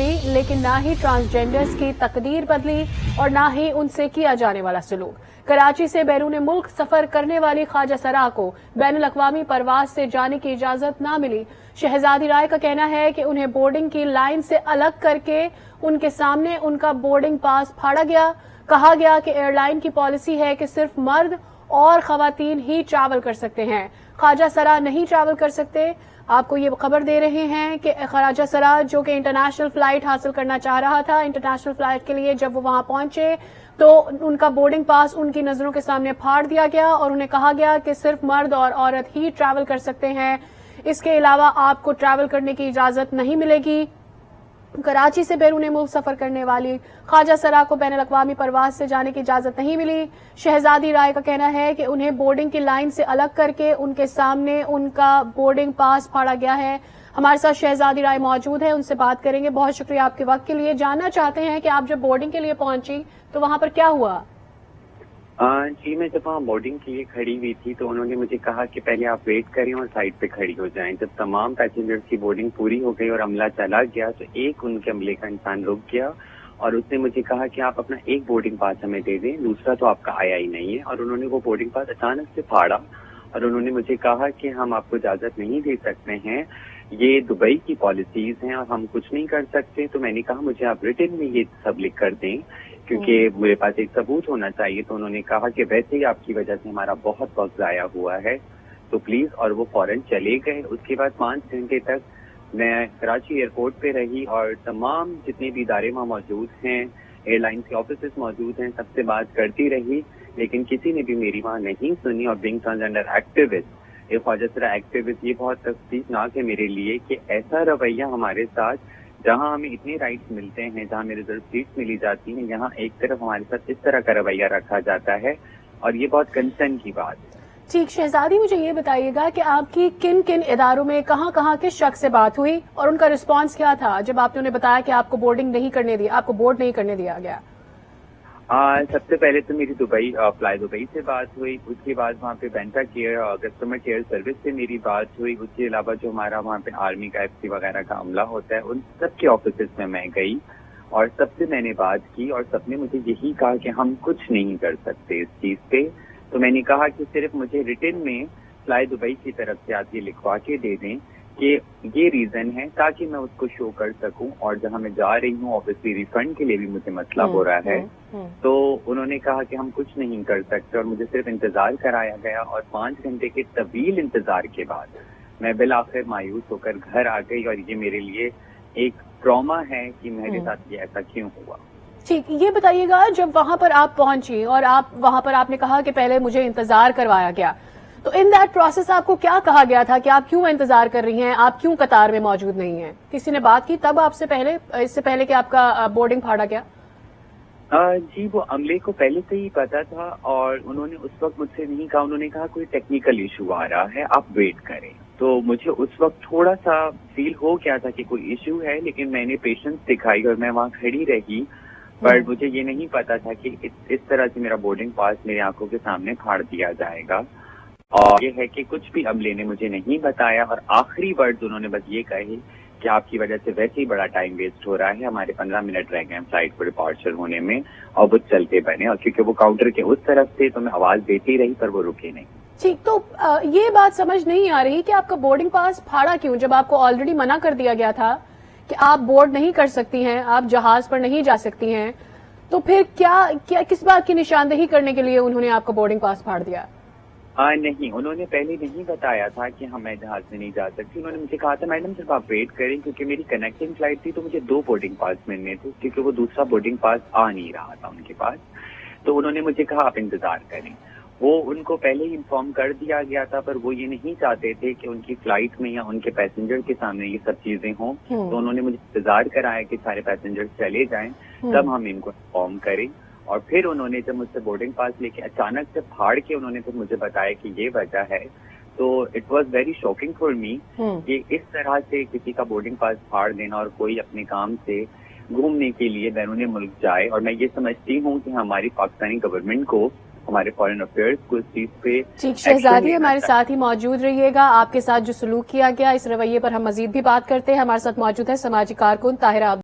बदली, लेकिन ना ही ट्रांसजेंडर्स की तकदीर बदली और ना ही उनसे किया जाने वाला सलूक। कराची से बैरून मुल्क सफर करने वाली ख्वाजा सरा को बैनुल अक़वामी परवाज से जाने की इजाजत ना मिली। शहजादी राय का कहना है कि उन्हें बोर्डिंग की लाइन से अलग करके उनके सामने उनका बोर्डिंग पास फाड़ा गया। कहा गया कि एयरलाइन की पॉलिसी है कि सिर्फ मर्द और खवातीन ही ट्रैवल कर सकते हैं, ख्वाजा सरा नहीं ट्रैवल कर सकते। आपको ये खबर दे रहे हैं कि ख्वाजा सरा जो कि इंटरनेशनल फ्लाइट हासिल करना चाह रहा था, इंटरनेशनल फ्लाइट के लिए जब वो वहां पहुंचे तो उनका बोर्डिंग पास उनकी नजरों के सामने फाड़ दिया गया और उन्हें कहा गया कि सिर्फ मर्द और औरत ही ट्रैवल कर सकते हैं, इसके अलावा आपको ट्रैवल करने की इजाजत नहीं मिलेगी। कराची से बैरून मुल्क सफर करने वाली ख्वाजा सरा को बैनुल अक़वामी परवाज से जाने की इजाजत नहीं मिली। शहजादी राय का कहना है कि उन्हें बोर्डिंग की लाइन से अलग करके उनके सामने उनका बोर्डिंग पास फाड़ा गया है। हमारे साथ शहजादी राय मौजूद है, उनसे बात करेंगे। बहुत शुक्रिया आपके वक्त के लिए। जानना चाहते हैं कि आप जब बोर्डिंग के लिए पहुंची तो वहां पर क्या हुआ? जी, मैं जब वहाँ बोर्डिंग के लिए खड़ी हुई थी तो उन्होंने मुझे कहा कि पहले आप वेट करें और साइड पे खड़ी हो जाएं। जब तमाम पैसेंजर्स की बोर्डिंग पूरी हो गई और अमला चला गया तो एक उनके अमले का इंसान रुक गया और उसने मुझे कहा कि आप अपना एक बोर्डिंग पास हमें दे दें, दूसरा तो आपका आया ही नहीं है। और उन्होंने वो बोर्डिंग पास अचानक से फाड़ा और उन्होंने मुझे कहा कि हम आपको इजाजत नहीं दे सकते हैं, ये दुबई की पॉलिसीज हैं और हम कुछ नहीं कर सकते। तो मैंने कहा मुझे आप रिटन में ये सब लिख कर दें क्योंकि मेरे पास एक सबूत होना चाहिए। तो उन्होंने कहा कि वैसे ही आपकी वजह से हमारा बहुत वक्त जाया हुआ है तो प्लीज, और वो फौरन चले गए। उसके बाद 5 घंटे तक मैं कराची एयरपोर्ट पे रही और तमाम जितने भी इदारे वहाँ मौजूद हैं, एयरलाइन के ऑफिस मौजूद हैं, सबसे बात करती रही, लेकिन किसी ने भी मेरी वहाँ नहीं सुनी। और बीइंग ट्रांसजेंडर एक्टिविस्ट, एक ख्वाजा सरा एक्टिविस्ट, ये बहुत तफसीसनाक है मेरे लिए कि ऐसा रवैया हमारे साथ, जहां हमें इतने राइट्स मिलते हैं, जहां हमें रिजर्व सीट्स मिली जाती हैं, यहाँ एक तरफ हमारे साथ इस तरह का रवैया रखा जाता है और ये बहुत कंसर्न की बात है। ठीक, शहजादी मुझे ये बताइएगा कि आपकी किन किन इदारों में कहाँ किस शख्स से बात हुई और उनका रिस्पांस क्या था जब आपने उन्हें बताया कि आपको बोर्डिंग नहीं करने दिया, आपको बोर्ड नहीं करने दिया गया? सबसे पहले तो मेरी फ्लाई दुबई से बात हुई। उसके बाद वहाँ पे Benda care customer care service से मेरी बात हुई। उसके अलावा जो हमारा वहाँ पे आर्मी का FC वगैरह का अमला होता है, उन सबके ऑफिस में मैं गई और सबसे मैंने बात की और सबने मुझे यही कहा कि हम कुछ नहीं कर सकते इस चीज पे। तो मैंने कहा कि सिर्फ मुझे रिटन में फ्लाई दुबई की तरफ से आप ये लिखवा के दे दें कि ये रीजन है, ताकि मैं उसको शो कर सकूं। और जहां मैं जा रही हूँ ऑब्वियसली रिफंड के लिए भी मुझे मसला हो रहा है। तो उन्होंने कहा कि हम कुछ नहीं कर सकते और मुझे सिर्फ इंतजार कराया गया। और 5 घंटे के तवील इंतजार के बाद मैं बिल आखिर मायूस होकर घर आ गई। और ये मेरे लिए एक ट्रॉमा है कि मेरे साथ ये ऐसा क्यों हुआ। ठीक, ये बताइएगा जब वहां पर आप पहुंची और आप वहां पर आपने कहा कि पहले मुझे इंतजार करवाया गया, तो इन दैट प्रोसेस आपको क्या कहा गया था कि आप क्यों इंतजार कर रही हैं, आप क्यों कतार में मौजूद नहीं हैं? किसी ने बात की तब आपसे पहले, इससे पहले कि आपका बोर्डिंग फाड़ा गया? जी, वो अमले को पहले से ही पता था और उन्होंने उस वक्त मुझसे नहीं कहा। उन्होंने कहा कोई टेक्निकल इशू आ रहा है, आप वेट करें। तो मुझे उस वक्त थोड़ा सा फील हो गया था कि कोई इशू है, लेकिन मैंने पेशेंस दिखाई और मैं वहाँ खड़ी रही। पर मुझे ये नहीं पता था कि इस तरह से मेरा बोर्डिंग पास मेरी आंखों के सामने फाड़ दिया जाएगा। और ये है कि कुछ भी अमले ने मुझे नहीं बताया और आखिरी वर्ड उन्होंने बस ये कहे कि आपकी वजह से वैसे ही बड़ा टाइम वेस्ट हो रहा है, हमारे 15 मिनट रह गए हैं फ्लाइट पर डिपार्चर होने में और वो चलते बने। और क्योंकि वो काउंटर के उस तरफ थे तो मैं आवाज देती रही पर वो रुके नहीं। ठीक, तो ये बात समझ नहीं आ रही कि आपका बोर्डिंग पास फाड़ा क्यों, जब आपको ऑलरेडी मना कर दिया गया था कि आप बोर्ड नहीं कर सकती हैं, आप जहाज पर नहीं जा सकती हैं, तो फिर क्या किस बात की निशानदेही करने के लिए उन्होंने आपका बोर्डिंग पास फाड़ दिया? नहीं, उन्होंने पहले नहीं बताया था कि मैं जहाज में नहीं जा सकती। उन्होंने मुझे कहा था मैडम सिर्फ आप वेट करें, क्योंकि मेरी कनेक्टिंग फ्लाइट थी तो मुझे 2 बोर्डिंग पास मिलने थे, क्योंकि वो दूसरा बोर्डिंग पास आ नहीं रहा था उनके पास। तो उन्होंने मुझे कहा आप इंतजार करें। वो उनको पहले ही इन्फॉर्म कर दिया गया था, पर वो ये नहीं चाहते थे कि उनकी फ्लाइट में या उनके पैसेंजर के सामने ये सब चीजें हों। तो उन्होंने मुझे इंतजार कराया कि सारे पैसेंजर चले जाएं, तब हम इनको इन्फॉर्म करें। और फिर उन्होंने जब मुझसे बोर्डिंग पास लेके अचानक से फाड़ के उन्होंने फिर मुझे बताया कि ये वजह है, तो it was very shocking for me कि इस तरह से किसी का बोर्डिंग पास फाड़ देना और कोई अपने काम से घूमने के लिए बैरून मुल्क जाए। और मैं ये समझती हूँ कि हमारी पाकिस्तानी गवर्नमेंट को, हमारे फॉरेन अफेयर्स को इस चीज पे। ठीक, शहजादी हमारे साथ ही मौजूद रहिएगा। आपके साथ जो सलूक किया गया इस रवैये पर हम मजीद भी बात करते हैं। हमारे साथ मौजूद है समाजी कारकुन ताहिरा।